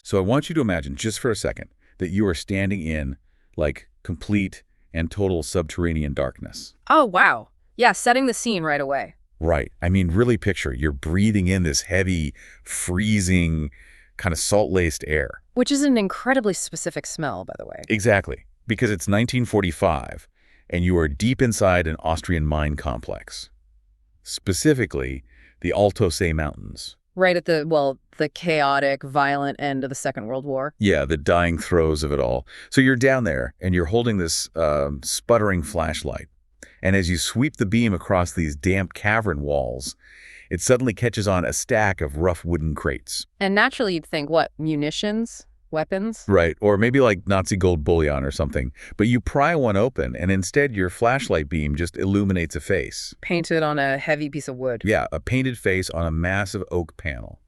So I want you to imagine, just for a second, that you are standing in, like, complete and total subterranean darkness. Oh, wow. Yeah, setting the scene right away. Right. I mean, really picture you're breathing in this heavy, freezing, kind of salt-laced air. Which is an incredibly specific smell, by the way. Exactly. Because it's 1945, and you are deep inside an Austrian mine complex. Specifically, the Altarpiece Mountains. Right at the chaotic, violent end of the Second World War. Yeah, the dying throes of it all. So you're down there, and you're holding this sputtering flashlight. And as you sweep the beam across these damp cavern walls, it suddenly catches on a stack of rough wooden crates. And naturally you'd think, what, munitions? Weapons? Right, or maybe like Nazi gold bullion or something. But you pry one open, and instead your flashlight beam just illuminates a face. Painted on a heavy piece of wood. Yeah, a painted face on a massive oak panel.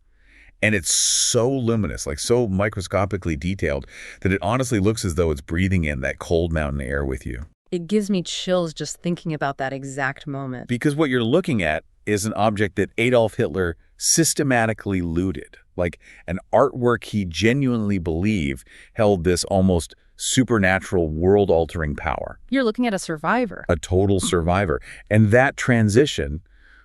And it's so luminous, like so microscopically detailed, that it honestly looks as though it's breathing in that cold mountain air with you. It gives me chills just thinking about that exact moment. Because what you're looking at is an object that Adolf Hitler systematically looted, like an artwork he genuinely believed held this almost supernatural, world-altering power. You're looking at a survivor. A total survivor. And that transition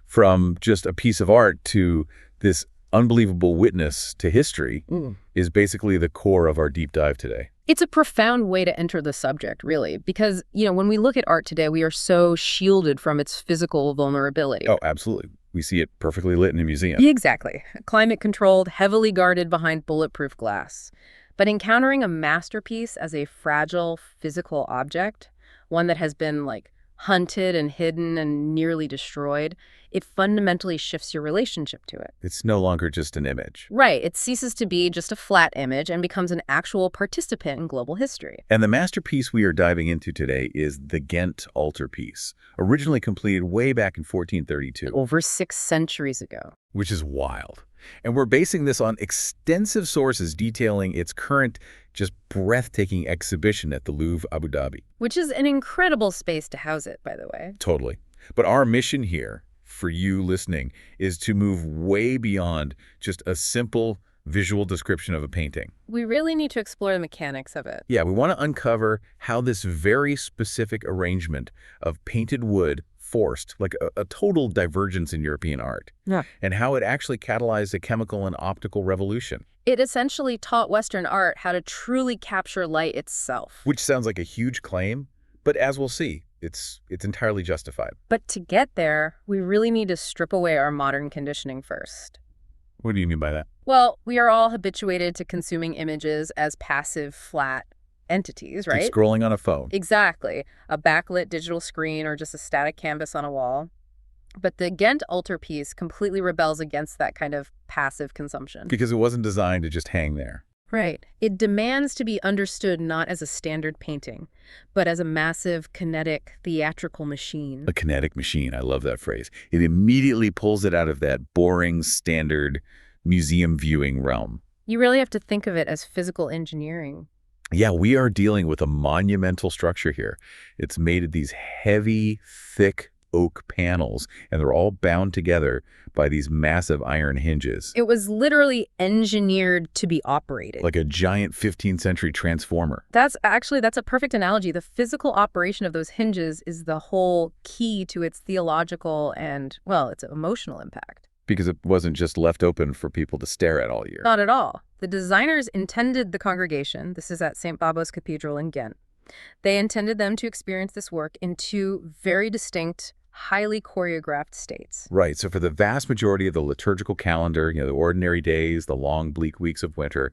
from just a piece of art to this unbelievable witness to history is basically the core of our deep dive today. It's a profound way to enter the subject, really, because, when we look at art today, we are so shielded from its physical vulnerability. Oh, absolutely. We see it perfectly lit in a museum. Yeah, exactly. Climate-controlled, heavily guarded behind bulletproof glass. But encountering a masterpiece as a fragile physical object, one that has been, hunted and hidden and nearly destroyed, it fundamentally shifts your relationship to it. It's no longer just an image. Right. It ceases to be just a flat image and becomes an actual participant in global history. And the masterpiece we are diving into today is the Ghent Altarpiece, originally completed way back in 1432. Over 6 centuries ago. Which is wild. And we're basing this on extensive sources detailing its current, just breathtaking exhibition at the Louvre Abu Dhabi. Which is an incredible space to house it, by the way. Totally. But our mission here, for you listening, is to move way beyond just a simple visual description of a painting. We really need to explore the mechanics of it. Yeah, we want to uncover how this very specific arrangement of painted wood forced, like a total divergence in European art, and how it actually catalyzed a chemical and optical revolution. It essentially taught Western art how to truly capture light itself. Which sounds like a huge claim, but as we'll see, it's entirely justified. But to get there, we really need to strip away our modern conditioning first. What do you mean by that? Well, we are all habituated to consuming images as passive, flat entities, right? Like scrolling on a phone. Exactly. A backlit digital screen or just a static canvas on a wall. But the Ghent Altarpiece completely rebels against that kind of passive consumption. Because it wasn't designed to just hang there. Right. It demands to be understood not as a standard painting, but as a massive, kinetic, theatrical machine. A kinetic machine. I love that phrase. It immediately pulls it out of that boring, standard museum viewing realm. You really have to think of it as physical engineering. Yeah, we are dealing with a monumental structure here. It's made of these heavy, thick oak panels, and they're all bound together by these massive iron hinges. It was literally engineered to be operated. Like a giant 15th century transformer. That's a perfect analogy. The physical operation of those hinges is the whole key to its theological and, its emotional impact. Because it wasn't just left open for people to stare at all year. Not at all. The designers intended the congregation, this is at St. Babos Cathedral in Ghent, they intended them to experience this work in 2 very distinct, highly choreographed states. Right. So for the vast majority of the liturgical calendar, the ordinary days, the long, bleak weeks of winter,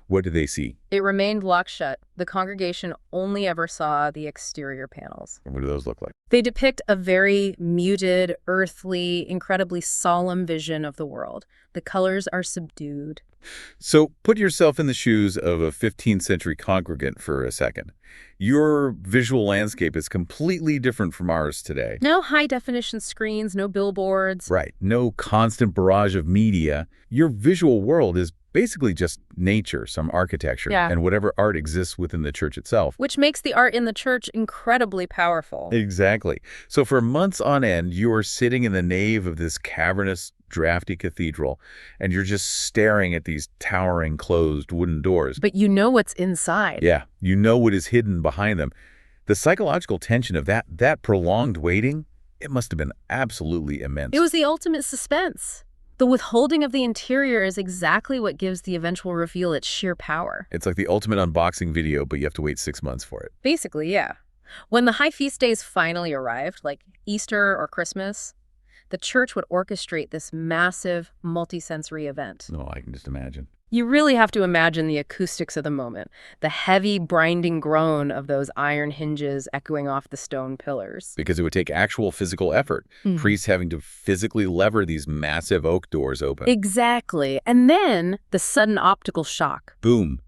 what did they see? It remained locked shut. The congregation only ever saw the exterior panels. And what do those look like? They depict a very muted, earthly, incredibly solemn vision of the world. The colors are subdued. So put yourself in the shoes of a 15th century congregant for a second. Your visual landscape is completely different from ours today. No high-definition screens, no billboards. Right. No constant barrage of media. Your visual world is basically just nature, some architecture, and whatever art exists within the church itself. Which makes the art in the church incredibly powerful. Exactly. So for months on end, you are sitting in the nave of this cavernous drafty cathedral, and you're just staring at these towering closed wooden doors. But you know what's inside. Yeah, you know what is hidden behind them. The psychological tension of that prolonged waiting, it must have been absolutely immense. It was the ultimate suspense. The withholding of the interior is exactly what gives the eventual reveal its sheer power. It's like the ultimate unboxing video, but you have to wait 6 months for it. Basically, yeah. When the high feast days finally arrived, like Easter or Christmas, the church would orchestrate this massive, multisensory event. Oh, I can just imagine. You really have to imagine the acoustics of the moment, the heavy, grinding groan of those iron hinges echoing off the stone pillars. Because it would take actual physical effort. Priests having to physically lever these massive oak doors open. Exactly. And then the sudden optical shock. Boom.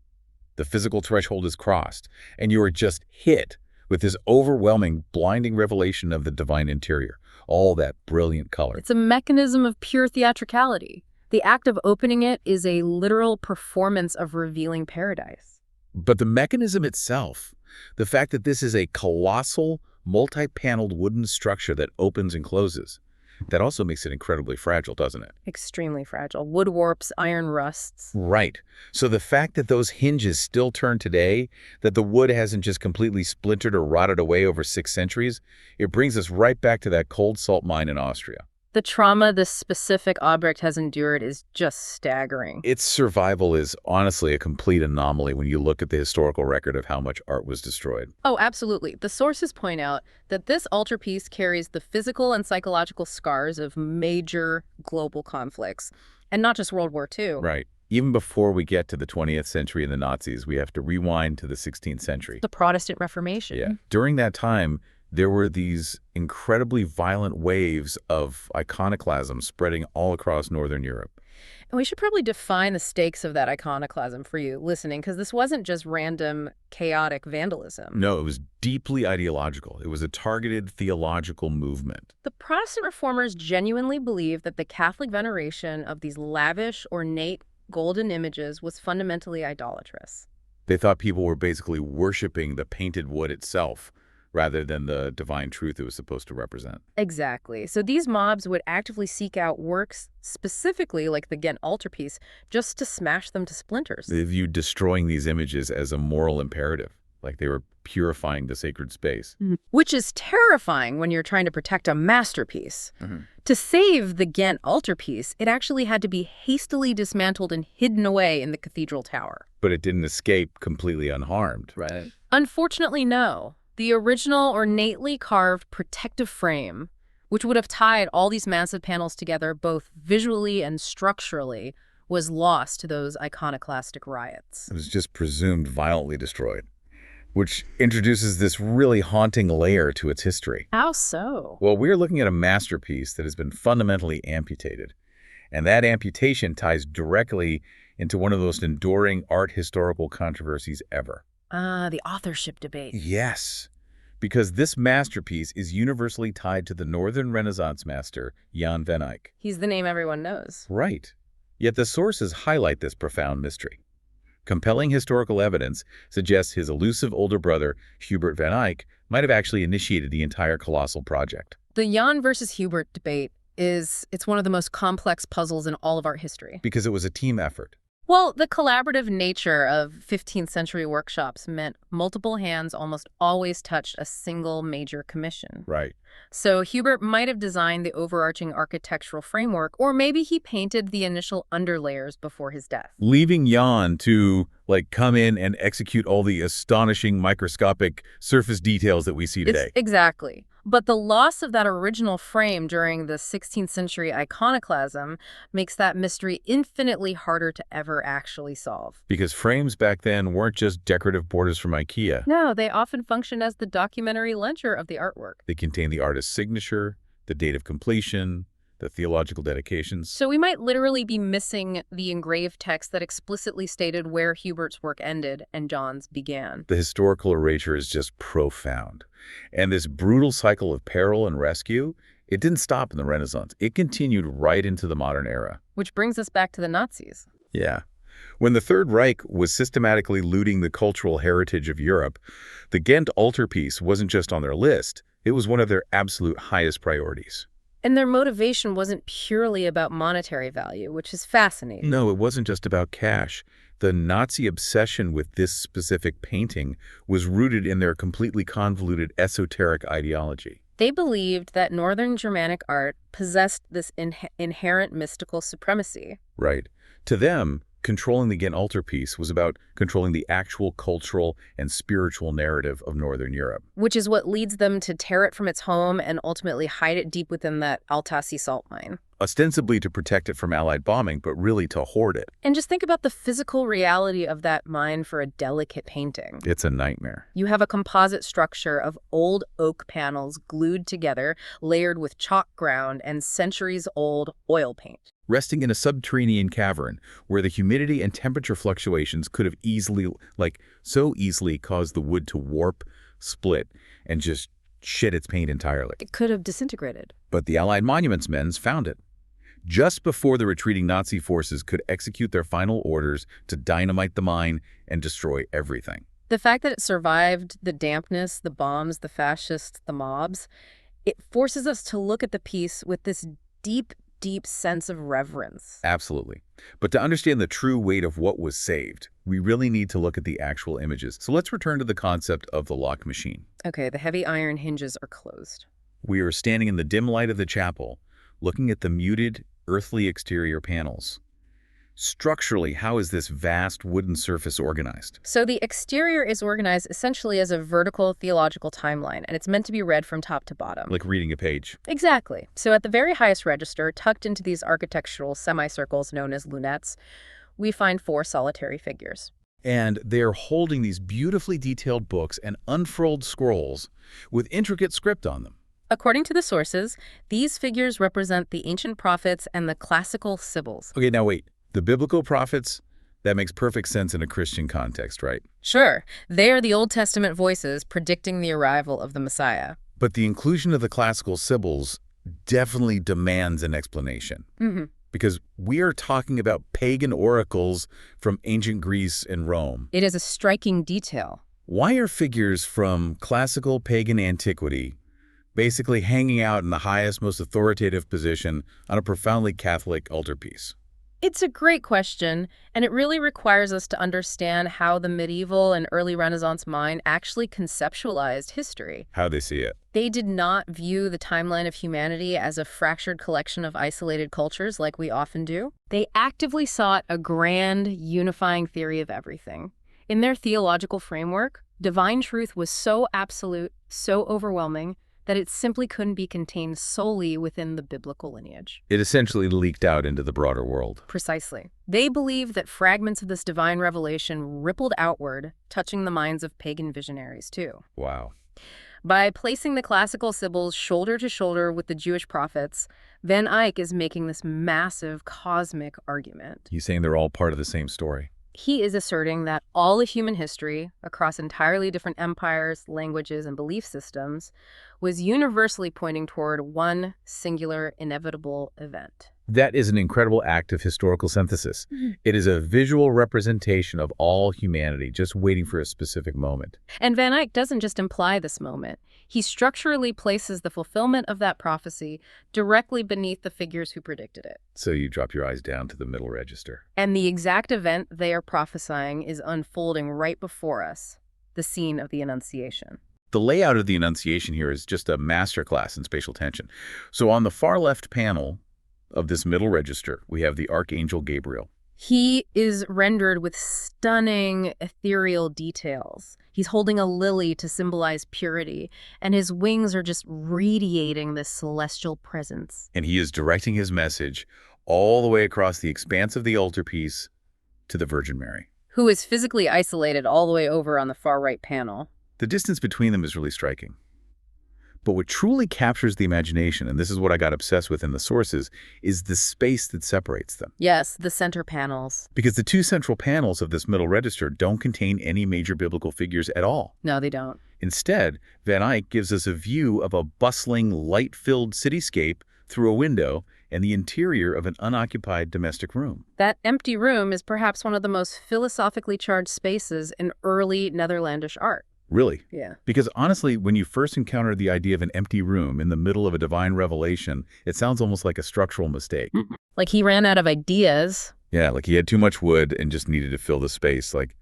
The physical threshold is crossed, and you are just hit with this overwhelming, blinding revelation of the divine interior. All that brilliant color. It's a mechanism of pure theatricality. The act of opening it is a literal performance of revealing paradise. But the mechanism itself, the fact that this is a colossal, multi-paneled wooden structure that opens and closes, that also makes it incredibly fragile, doesn't it? Extremely fragile. Wood warps, iron rusts. Right. So the fact that those hinges still turn today, that the wood hasn't just completely splintered or rotted away over 6 centuries, it brings us right back to that cold salt mine in Austria. The trauma this specific object has endured is just staggering. Its survival is honestly a complete anomaly when you look at the historical record of how much art was destroyed. Oh, absolutely. The sources point out that this altarpiece carries the physical and psychological scars of major global conflicts, and not just World War II. Right. Even before we get to the 20th century and the Nazis, we have to rewind to the 16th century. The Protestant Reformation. Yeah. During that time, there were these incredibly violent waves of iconoclasm spreading all across Northern Europe. And we should probably define the stakes of that iconoclasm for you listening, because this wasn't just random, chaotic vandalism. No, it was deeply ideological. It was a targeted theological movement. The Protestant reformers genuinely believed that the Catholic veneration of these lavish, ornate, golden images was fundamentally idolatrous. They thought people were basically worshiping the painted wood itself, rather than the divine truth it was supposed to represent. Exactly. So these mobs would actively seek out works, specifically like the Ghent Altarpiece, just to smash them to splinters. They viewed destroying these images as a moral imperative, like they were purifying the sacred space. Which is terrifying when you're trying to protect a masterpiece. To save the Ghent Altarpiece, it actually had to be hastily dismantled and hidden away in the cathedral tower. But it didn't escape completely unharmed. Right. Unfortunately, no. The original ornately carved protective frame, which would have tied all these massive panels together both visually and structurally, was lost to those iconoclastic riots. It was just presumed violently destroyed, which introduces this really haunting layer to its history. How so? Well, we're looking at a masterpiece that has been fundamentally amputated, and that amputation ties directly into one of the most enduring art historical controversies ever. The authorship debate. Yes, because this masterpiece is universally tied to the Northern Renaissance master, Jan van Eyck. He's the name everyone knows. Right. Yet the sources highlight this profound mystery. Compelling historical evidence suggests his elusive older brother, Hubert van Eyck, might have actually initiated the entire colossal project. The Jan versus Hubert debate it's one of the most complex puzzles in all of art history. Because it was a team effort. Well, the collaborative nature of 15th century workshops meant multiple hands almost always touched a single major commission. Right. So Hubert might have designed the overarching architectural framework, or maybe he painted the initial underlayers before his death. Leaving Jan to, come in and execute all the astonishing microscopic surface details that we see today. Exactly. But the loss of that original frame during the 16th century iconoclasm makes that mystery infinitely harder to ever actually solve. Because frames back then weren't just decorative borders from IKEA. No, they often function as the documentary ledger of the artwork. They contain the artist's signature, the date of completion, the theological dedications. So we might literally be missing the engraved text that explicitly stated where Hubert's work ended and John's began. The historical erasure is just profound. And this brutal cycle of peril and rescue, it didn't stop in the Renaissance. It continued right into the modern era. Which brings us back to the Nazis. Yeah. When the Third Reich was systematically looting the cultural heritage of Europe, the Ghent Altarpiece wasn't just on their list, it was one of their absolute highest priorities. And their motivation wasn't purely about monetary value, which is fascinating. No, it wasn't just about cash. The Nazi obsession with this specific painting was rooted in their completely convoluted esoteric ideology. They believed that Northern Germanic art possessed this inherent mystical supremacy. Right. To them, controlling the Ghent Altarpiece was about controlling the actual cultural and spiritual narrative of Northern Europe. Which is what leads them to tear it from its home and ultimately hide it deep within that Altarpiece salt mine. Ostensibly to protect it from Allied bombing, but really to hoard it. And just think about the physical reality of that mine for a delicate painting. It's a nightmare. You have a composite structure of old oak panels glued together, layered with chalk ground and centuries-old oil paint. Resting in a subterranean cavern where the humidity and temperature fluctuations could have so easily caused the wood to warp, split, and just shed its paint entirely. It could have disintegrated. But the Allied monuments men found it. Just before the retreating Nazi forces could execute their final orders to dynamite the mine and destroy everything. The fact that it survived the dampness, the bombs, the fascists, the mobs, it forces us to look at the piece with this deep sense of reverence. Absolutely. But to understand the true weight of what was saved, we really need to look at the actual images. So let's return to the concept of the lock machine. Okay, the heavy iron hinges are closed. We are standing in the dim light of the chapel, looking at the muted, earthly exterior panels. Structurally, how is this vast wooden surface organized? So the exterior is organized essentially as a vertical theological timeline, and it's meant to be read from top to bottom. Like reading a page. Exactly. So at the very highest register, tucked into these architectural semicircles known as lunettes, we find 4 solitary figures. And they're holding these beautifully detailed books and unfurled scrolls with intricate script on them. According to the sources, these figures represent the ancient prophets and the classical sibyls. Okay, now wait. The biblical prophets? That makes perfect sense in a Christian context, right? Sure, they are the Old Testament voices predicting the arrival of the Messiah. But the inclusion of the classical sibyls definitely demands an explanation. Because we are talking about pagan oracles from ancient Greece and Rome. It is a striking detail. Why are figures from classical pagan antiquity basically hanging out in the highest, most authoritative position on a profoundly Catholic altarpiece? It's a great question, and it really requires us to understand how the medieval and early Renaissance mind actually conceptualized history. How they see it. They did not view the timeline of humanity as a fractured collection of isolated cultures like we often do. They actively sought a grand, unifying theory of everything. In their theological framework, divine truth was so absolute, so overwhelming, that it simply couldn't be contained solely within the biblical lineage. It essentially leaked out into the broader world. Precisely. They believed that fragments of this divine revelation rippled outward, touching the minds of pagan visionaries too. Wow. By placing the classical sibyls shoulder to shoulder with the Jewish prophets, Van Eyck is making this massive cosmic argument. He's saying they're all part of the same story. He is asserting that all of human history, across entirely different empires, languages, and belief systems, was universally pointing toward one singular, inevitable event. That is an incredible act of historical synthesis. It is a visual representation of all humanity just waiting for a specific moment. And Van Eyck doesn't just imply this moment. He structurally places the fulfillment of that prophecy directly beneath the figures who predicted it. So you drop your eyes down to the middle register. And the exact event they are prophesying is unfolding right before us, the scene of the Annunciation. The layout of the Annunciation here is just a masterclass in spatial tension. So on the far left panel of this middle register, we have the Archangel Gabriel. He is rendered with stunning ethereal details. He's holding a lily to symbolize purity, and his wings are just radiating this celestial presence. And he is directing his message all the way across the expanse of the altarpiece to the Virgin Mary, who is physically isolated all the way over on the far right panel. The distance between them is really striking. But what truly captures the imagination, and this is what I got obsessed with in the sources, is the space that separates them. Yes, the center panels. Because the 2 central panels of this middle register don't contain any major biblical figures at all. No, they don't. Instead, Van Eyck gives us a view of a bustling, light-filled cityscape through a window and the interior of an unoccupied domestic room. That empty room is perhaps one of the most philosophically charged spaces in early Netherlandish art. Really? Yeah. Because honestly, when you first encounter the idea of an empty room in the middle of a divine revelation, it sounds almost like a structural mistake. Like he ran out of ideas. Yeah, like he had too much wood and just needed to fill the space. Like,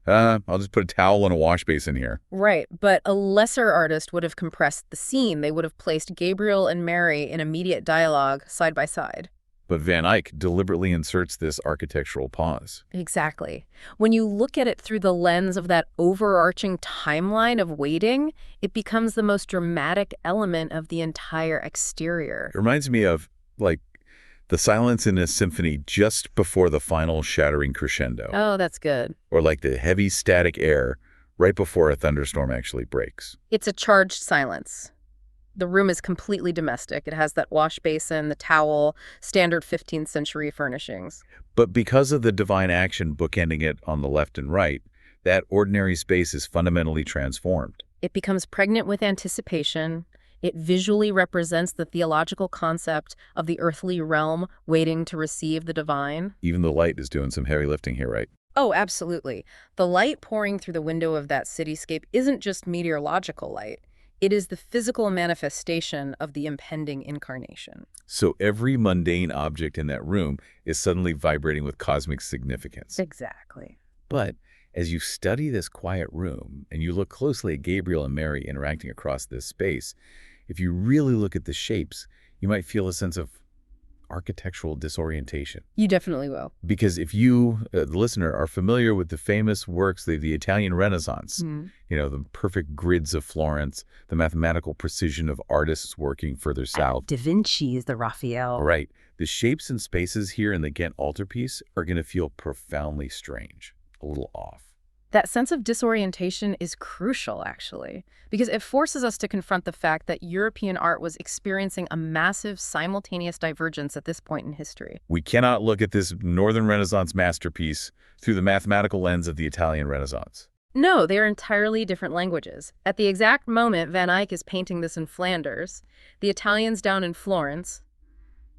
I'll just put a towel and a wash basin here. Right, but a lesser artist would have compressed the scene. They would have placed Gabriel and Mary in immediate dialogue side by side. But Van Eyck deliberately inserts this architectural pause. Exactly. When you look at it through the lens of that overarching timeline of waiting, it becomes the most dramatic element of the entire exterior. It reminds me of, like, the silence in a symphony just before the final shattering crescendo. Oh, that's good. Or like the heavy static air right before a thunderstorm actually breaks. It's a charged silence. The room is completely domestic. It has that wash basin, the towel, standard 15th century furnishings. But because of the divine action bookending it on the left and right, that ordinary space is fundamentally transformed. It becomes pregnant with anticipation. It visually represents the theological concept of the earthly realm waiting to receive the divine. Even the light is doing some heavy lifting here, right? Oh, absolutely. The light pouring through the window of that cityscape isn't just meteorological light. It is the physical manifestation of the impending incarnation. So every mundane object in that room is suddenly vibrating with cosmic significance. Exactly. But as you study this quiet room and you look closely at Gabriel and Mary interacting across this space, if you really look at the shapes, you might feel a sense of architectural disorientation. You definitely will. Because if you, the listener, are familiar with the famous works of the Italian Renaissance, you know, the perfect grids of Florence, the mathematical precision of artists working further south. Da Vinci is the Raphael. Right. The shapes and spaces here in the Ghent Altarpiece are going to feel profoundly strange, a little off. That sense of disorientation is crucial, actually, because it forces us to confront the fact that European art was experiencing a massive simultaneous divergence at this point in history. We cannot look at this Northern Renaissance masterpiece through the mathematical lens of the Italian Renaissance. No, they are entirely different languages. At the exact moment Van Eyck is painting this in Flanders, the Italians down in Florence,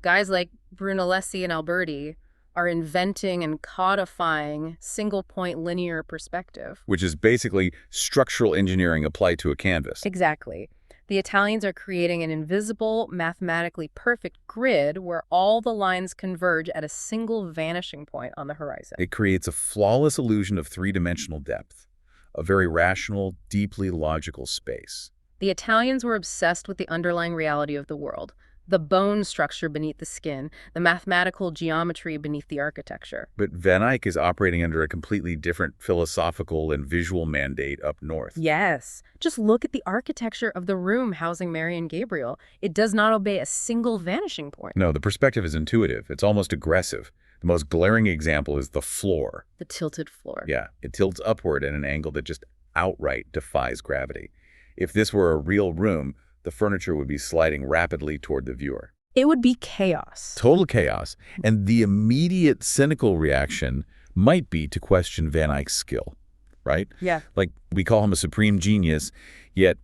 guys like Brunelleschi and Alberti, are inventing and codifying single-point linear perspective. Which is basically structural engineering applied to a canvas. Exactly. The Italians are creating an invisible, mathematically perfect grid where all the lines converge at a single vanishing point on the horizon. It creates a flawless illusion of three-dimensional depth, a very rational, deeply logical space. The Italians were obsessed with the underlying reality of the world. The bone structure beneath the skin, the mathematical geometry beneath the architecture. But Van Eyck is operating under a completely different philosophical and visual mandate up north. Yes. Just look at the architecture of the room housing Mary and Gabriel. It does not obey a single vanishing point. No, the perspective is intuitive. It's almost aggressive. The most glaring example is the floor. The tilted floor. Yeah, it tilts upward at an angle that just outright defies gravity. If this were a real room, the furniture would be sliding rapidly toward the viewer. It would be chaos. Total chaos. And the immediate cynical reaction might be to question Van Eyck's skill, right? Yeah. Like, we call him a supreme genius, yet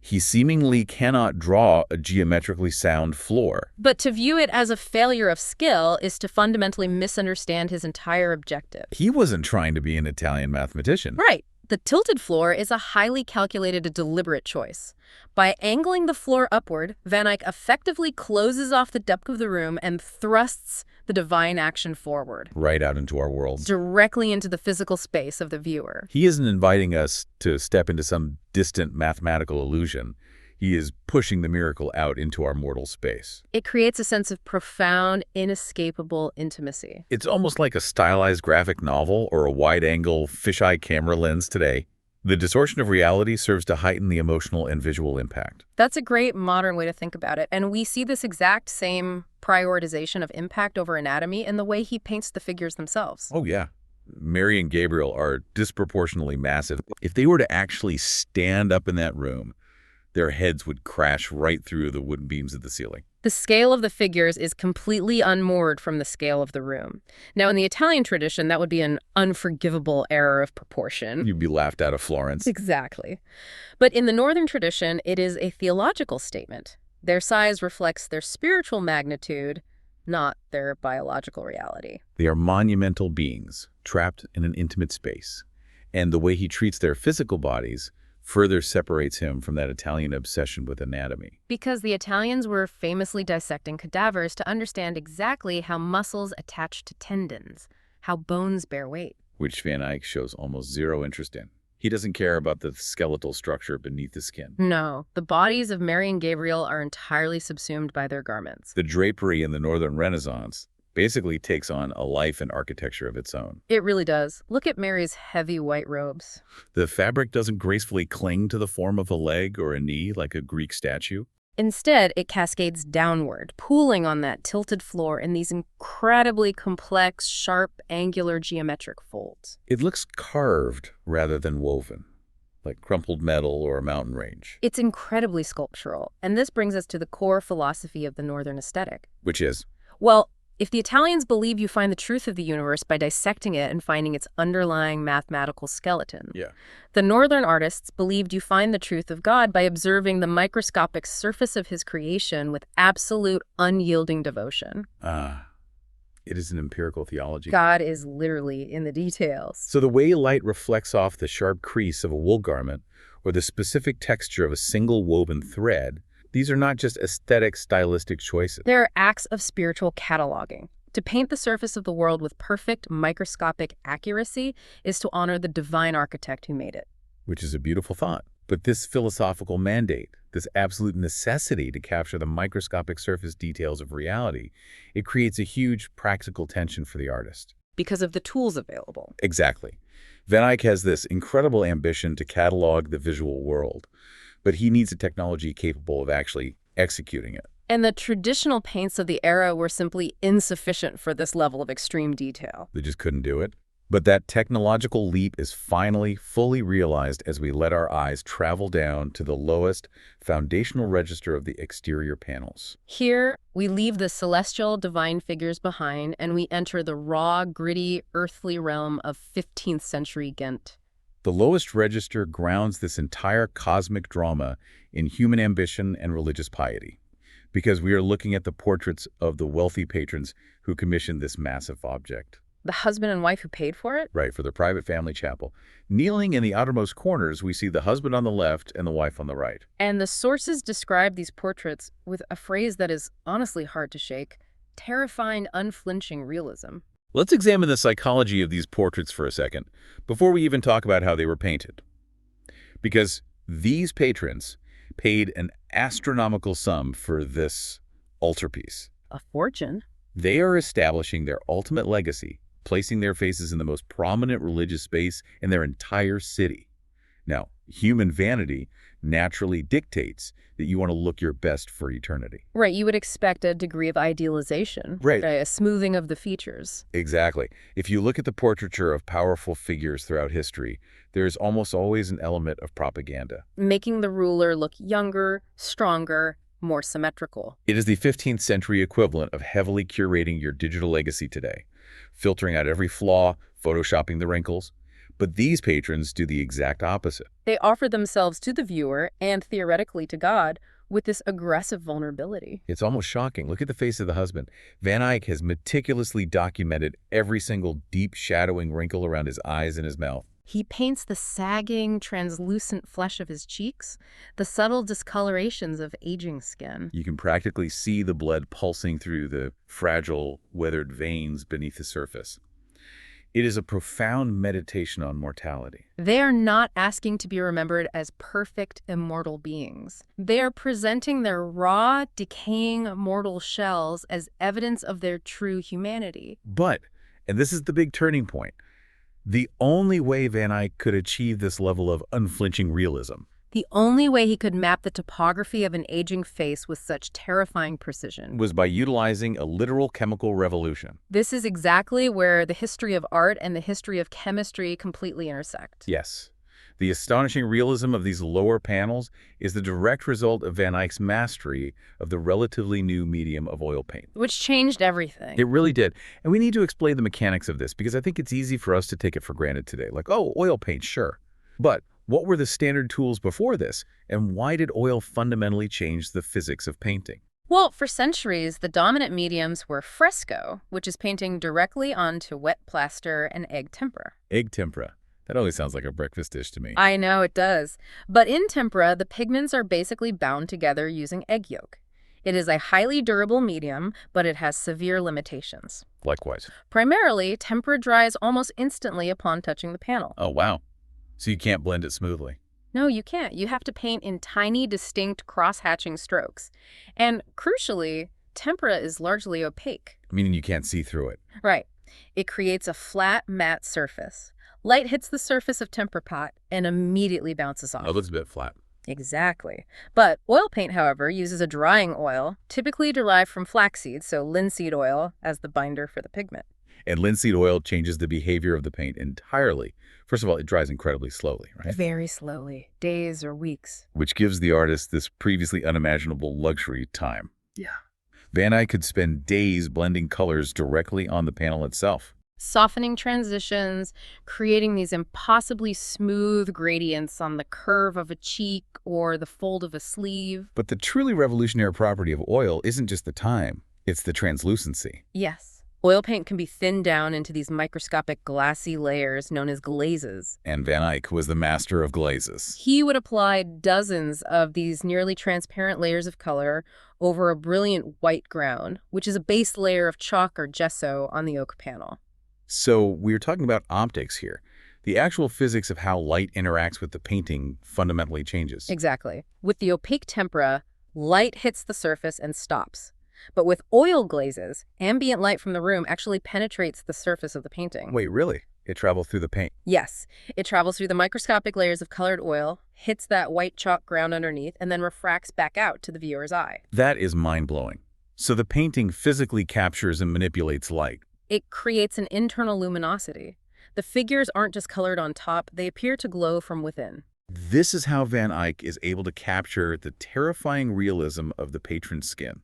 he seemingly cannot draw a geometrically sound floor. But to view it as a failure of skill is to fundamentally misunderstand his entire objective. He wasn't trying to be an Italian mathematician. Right. The tilted floor is a highly calculated and deliberate choice. By angling the floor upward, Van Eyck effectively closes off the depth of the room and thrusts the divine action forward. Right out into our world. Directly into the physical space of the viewer. He isn't inviting us to step into some distant mathematical illusion. He is pushing the miracle out into our mortal space. It creates a sense of profound, inescapable intimacy. It's almost like a stylized graphic novel or a wide-angle fisheye camera lens today. The distortion of reality serves to heighten the emotional and visual impact. That's a great modern way to think about it. And we see this exact same prioritization of impact over anatomy in the way he paints the figures themselves. Oh, yeah. Mary and Gabriel are disproportionately massive. If they were to actually stand up in that room, their heads would crash right through the wooden beams of the ceiling. The scale of the figures is completely unmoored from the scale of the room. Now, in the Italian tradition, that would be an unforgivable error of proportion. You'd be laughed out of Florence. Exactly. But in the Northern tradition, it is a theological statement. Their size reflects their spiritual magnitude, not their biological reality. They are monumental beings, trapped in an intimate space. And the way he treats their physical bodies, further separates him from that Italian obsession with anatomy. Because the Italians were famously dissecting cadavers to understand exactly how muscles attach to tendons, how bones bear weight. Which Van Eyck shows almost zero interest in. He doesn't care about the skeletal structure beneath the skin. No, the bodies of Mary and Gabriel are entirely subsumed by their garments. The drapery in the Northern Renaissance basically takes on a life and architecture of its own. It really does. Look at Mary's heavy white robes. The fabric doesn't gracefully cling to the form of a leg or a knee like a Greek statue. Instead, it cascades downward, pooling on that tilted floor in these incredibly complex, sharp, angular geometric folds. It looks carved rather than woven, like crumpled metal or a mountain range. It's incredibly sculptural, and this brings us to the core philosophy of the Northern aesthetic. Which is? Well, if the Italians believe you find the truth of the universe by dissecting it and finding its underlying mathematical skeleton, the Northern artists believed you find the truth of God by observing the microscopic surface of his creation with absolute, unyielding devotion. It is an empirical theology. God is literally in the details. So the way light reflects off the sharp crease of a wool garment or the specific texture of a single woven thread, these are not just aesthetic, stylistic choices. They're acts of spiritual cataloging. To paint the surface of the world with perfect microscopic accuracy is to honor the divine architect who made it. Which is a beautiful thought. But this philosophical mandate, this absolute necessity to capture the microscopic surface details of reality, it creates a huge practical tension for the artist. Because of the tools available. Exactly. Van Eyck has this incredible ambition to catalog the visual world, but he needs a technology capable of actually executing it. And the traditional paints of the era were simply insufficient for this level of extreme detail. They just couldn't do it. But that technological leap is finally fully realized as we let our eyes travel down to the lowest foundational register of the exterior panels. Here, we leave the celestial divine figures behind and we enter the raw, gritty, earthly realm of 15th century Ghent. The lowest register grounds this entire cosmic drama in human ambition and religious piety, because we are looking at the portraits of the wealthy patrons who commissioned this massive object. The husband and wife who paid for it? Right, for their private family chapel. Kneeling in the outermost corners, we see the husband on the left and the wife on the right. And the sources describe these portraits with a phrase that is honestly hard to shake: terrifying, unflinching realism. Let's examine the psychology of these portraits for a second, before we even talk about how they were painted. Because these patrons paid an astronomical sum for this altarpiece. A fortune. They are establishing their ultimate legacy, placing their faces in the most prominent religious space in their entire city. Now, human vanity naturally dictates that you want to look your best for eternity. Right, you would expect a degree of idealization. Right. A smoothing of the features. Exactly. If you look at the portraiture of powerful figures throughout history, there is almost always an element of propaganda. Making the ruler look younger, stronger, more symmetrical. It is the 15th century equivalent of heavily curating your digital legacy today, filtering out every flaw, photoshopping the wrinkles. But these patrons do the exact opposite. They offer themselves to the viewer, and theoretically to God, with this aggressive vulnerability. It's almost shocking. Look at the face of the husband. Van Eyck has meticulously documented every single deep shadowing wrinkle around his eyes and his mouth. He paints the sagging, translucent flesh of his cheeks, the subtle discolorations of aging skin. You can practically see the blood pulsing through the fragile, weathered veins beneath the surface. It is a profound meditation on mortality. They are not asking to be remembered as perfect, immortal beings. They are presenting their raw, decaying, mortal shells as evidence of their true humanity. But, and this is the big turning point, the only way Van Eyck could achieve this level of unflinching realism, the only way he could map the topography of an aging face with such terrifying precision, was by utilizing a literal chemical revolution. This is exactly where the history of art and the history of chemistry completely intersect. Yes. The astonishing realism of these lower panels is the direct result of Van Eyck's mastery of the relatively new medium of oil paint. Which changed everything. It really did. And we need to explain the mechanics of this, because I think it's easy for us to take it for granted today. Like, oh, oil paint, sure. But what were the standard tools before this, and why did oil fundamentally change the physics of painting? Well, for centuries, the dominant mediums were fresco, which is painting directly onto wet plaster, and egg tempera. Egg tempera. That always sounds like a breakfast dish to me. I know it does. But in tempera, the pigments are basically bound together using egg yolk. It is a highly durable medium, but it has severe limitations. Like what? Primarily, tempera dries almost instantly upon touching the panel. Oh, wow. So you can't blend it smoothly. No, you can't. You have to paint in tiny, distinct cross-hatching strokes. And crucially, tempera is largely opaque. Meaning you can't see through it. Right. It creates a flat, matte surface. Light hits the surface of tempera pot and immediately bounces off. Oh, it's a bit flat. Exactly. But oil paint, however, uses a drying oil, typically derived from flaxseed, so linseed oil, as the binder for the pigment. And linseed oil changes the behavior of the paint entirely. First of all, it dries incredibly slowly, right? Very slowly, days or weeks. Which gives the artist this previously unimaginable luxury time. Yeah. Van Eyck could spend days blending colors directly on the panel itself. Softening transitions, creating these impossibly smooth gradients on the curve of a cheek or the fold of a sleeve. But the truly revolutionary property of oil isn't just the time, it's the translucency. Yes. Oil paint can be thinned down into these microscopic glassy layers known as glazes. And Van Eyck was the master of glazes. He would apply dozens of these nearly transparent layers of color over a brilliant white ground, which is a base layer of chalk or gesso on the oak panel. So we're talking about optics here. The actual physics of how light interacts with the painting fundamentally changes. Exactly. With the opaque tempera, light hits the surface and stops. But with oil glazes, ambient light from the room actually penetrates the surface of the painting. Wait, really? It travels through the paint? Yes. It travels through the microscopic layers of colored oil, hits that white chalk ground underneath, and then refracts back out to the viewer's eye. That is mind-blowing. So the painting physically captures and manipulates light. It creates an internal luminosity. The figures aren't just colored on top, they appear to glow from within. This is how Van Eyck is able to capture the terrifying realism of the patron's skin.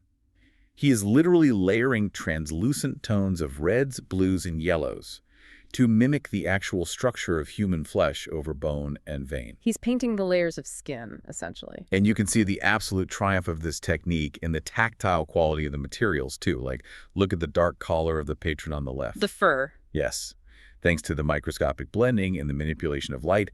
He is literally layering translucent tones of reds, blues, and yellows to mimic the actual structure of human flesh over bone and vein. He's painting the layers of skin, essentially. And you can see the absolute triumph of this technique in the tactile quality of the materials, too. Like, look at the dark collar of the patron on the left. The fur. Yes. Thanks to the microscopic blending and the manipulation of light,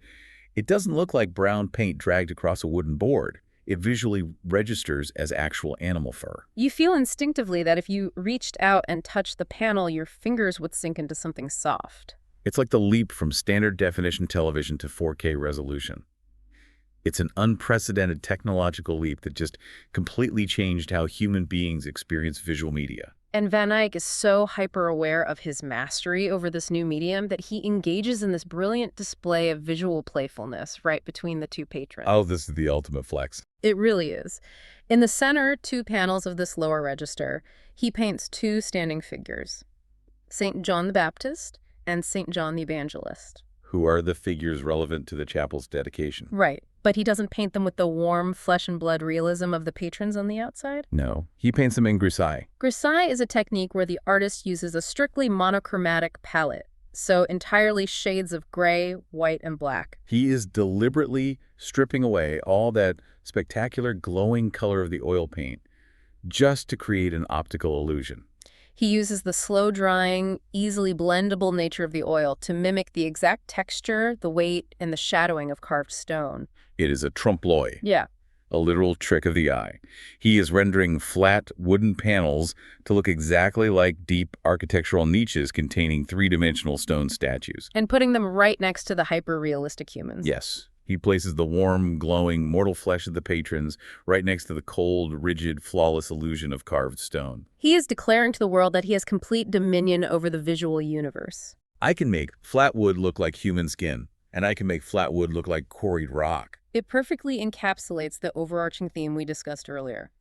it doesn't look like brown paint dragged across a wooden board. It visually registers as actual animal fur. You feel instinctively that if you reached out and touched the panel, your fingers would sink into something soft. It's like the leap from standard definition television to 4K resolution. It's an unprecedented technological leap that just completely changed how human beings experience visual media. And Van Eyck is so hyper-aware of his mastery over this new medium that he engages in this brilliant display of visual playfulness right between the two patrons. Oh, this is the ultimate flex. It really is. In the center two panels of this lower register, he paints two standing figures, St. John the Baptist and St. John the Evangelist. Who are the figures relevant to the chapel's dedication? Right. But he doesn't paint them with the warm flesh and blood realism of the patrons on the outside? No, he paints them in grisaille. Grisaille is a technique where the artist uses a strictly monochromatic palette, so entirely shades of gray, white, and black. He is deliberately stripping away all that spectacular glowing color of the oil paint just to create an optical illusion. He uses the slow-drying, easily blendable nature of the oil to mimic the exact texture, the weight, and the shadowing of carved stone. It is a trompe-l'oeil. Yeah. A literal trick of the eye. He is rendering flat wooden panels to look exactly like deep architectural niches containing three-dimensional stone statues. And putting them right next to the hyper-realistic humans. Yes. He places the warm, glowing, mortal flesh of the patrons right next to the cold, rigid, flawless illusion of carved stone. He is declaring to the world that he has complete dominion over the visual universe. I can make flat wood look like human skin, and I can make flat wood look like quarried rock. It perfectly encapsulates the overarching theme we discussed earlier.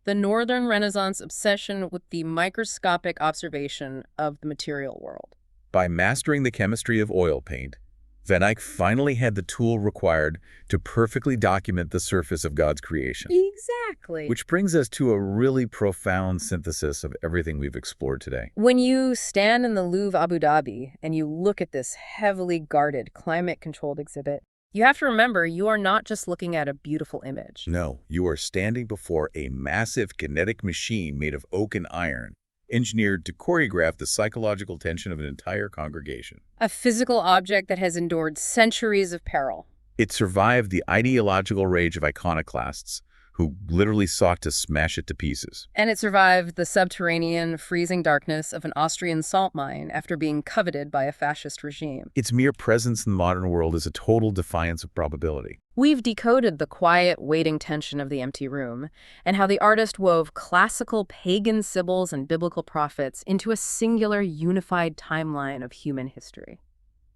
The Northern Renaissance obsession with the microscopic observation of the material world. By mastering the chemistry of oil paint, Van Eyck finally had the tool required to perfectly document the surface of God's creation. Exactly. Which brings us to a really profound synthesis of everything we've explored today. When you stand in the Louvre Abu Dhabi and you look at this heavily guarded, climate-controlled exhibit, you have to remember you are not just looking at a beautiful image. No, you are standing before a massive kinetic machine made of oak and iron engineered to choreograph the psychological tension of an entire congregation. A physical object that has endured centuries of peril. It survived the ideological rage of iconoclasts, who literally sought to smash it to pieces. And it survived the subterranean, freezing darkness of an Austrian salt mine after being coveted by a fascist regime. Its mere presence in the modern world is a total defiance of probability. We've decoded the quiet, waiting tension of the empty room, and how the artist wove classical pagan sibyls and biblical prophets into a singular, unified timeline of human history.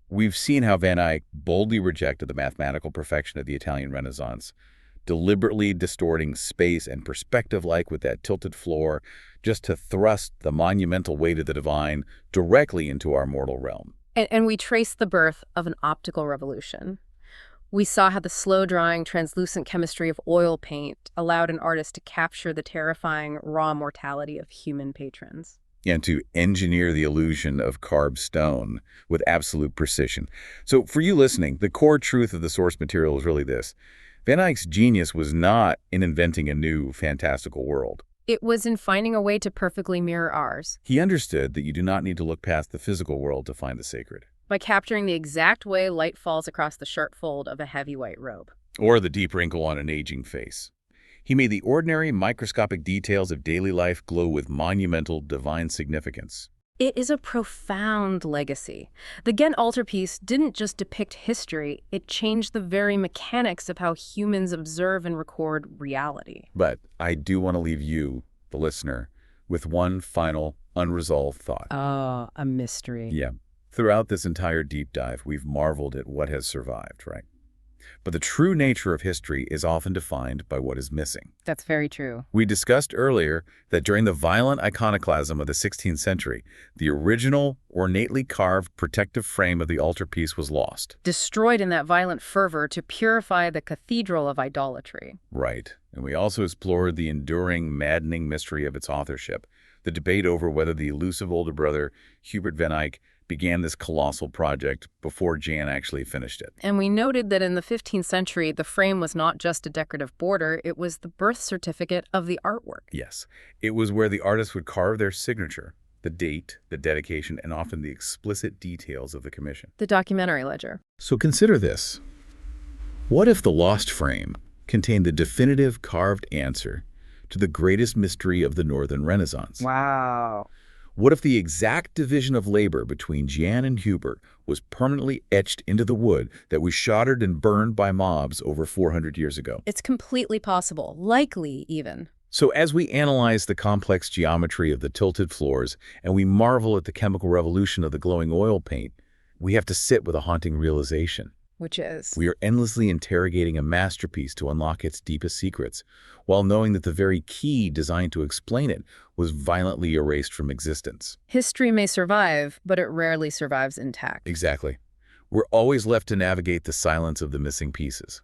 We've seen how Van Eyck boldly rejected the mathematical perfection of the Italian Renaissance, deliberately distorting space and perspective like with that tilted floor, just to thrust the monumental weight of the divine directly into our mortal realm. And we traced the birth of an optical revolution. We saw how the slow-drying, translucent chemistry of oil paint allowed an artist to capture the terrifying, raw mortality of human patrons. And to engineer the illusion of carved stone with absolute precision. So for you listening, the core truth of the source material is really this. Van Eyck's genius was not in inventing a new, fantastical world. It was in finding a way to perfectly mirror ours. He understood that you do not need to look past the physical world to find the sacred. By capturing the exact way light falls across the sharp fold of a heavy white robe. Or the deep wrinkle on an aging face. He made the ordinary, microscopic details of daily life glow with monumental, divine significance. It is a profound legacy. The Ghent Altarpiece didn't just depict history, it changed the very mechanics of how humans observe and record reality. But I do want to leave you, the listener, with one final, unresolved thought. Oh, a mystery. Yeah. Throughout this entire deep dive, we've marveled at what has survived, right? But the true nature of history is often defined by what is missing. That's very true. We discussed earlier that during the violent iconoclasm of the 16th century, the original, ornately carved protective frame of the altarpiece was lost. Destroyed in that violent fervor to purify the cathedral of idolatry. Right. And we also explored the enduring, maddening mystery of its authorship, the debate over whether the elusive older brother, Hubert van Eyck, began this colossal project before Jan actually finished it. And we noted that in the 15th century, the frame was not just a decorative border, it was the birth certificate of the artwork. Yes. It was where the artist would carve their signature, the date, the dedication, and often the explicit details of the commission. The documentary ledger. So consider this. What if the lost frame contained the definitive carved answer to the greatest mystery of the Northern Renaissance? Wow. What if the exact division of labor between Jan and Hubert was permanently etched into the wood that was shattered and burned by mobs over 400 years ago? It's completely possible, likely even. So as we analyze the complex geometry of the tilted floors and we marvel at the chemical revolution of the glowing oil paint, we have to sit with a haunting realization. Which is? We are endlessly interrogating a masterpiece to unlock its deepest secrets, while knowing that the very key designed to explain it was violently erased from existence. History may survive, but it rarely survives intact. Exactly. We're always left to navigate the silence of the missing pieces.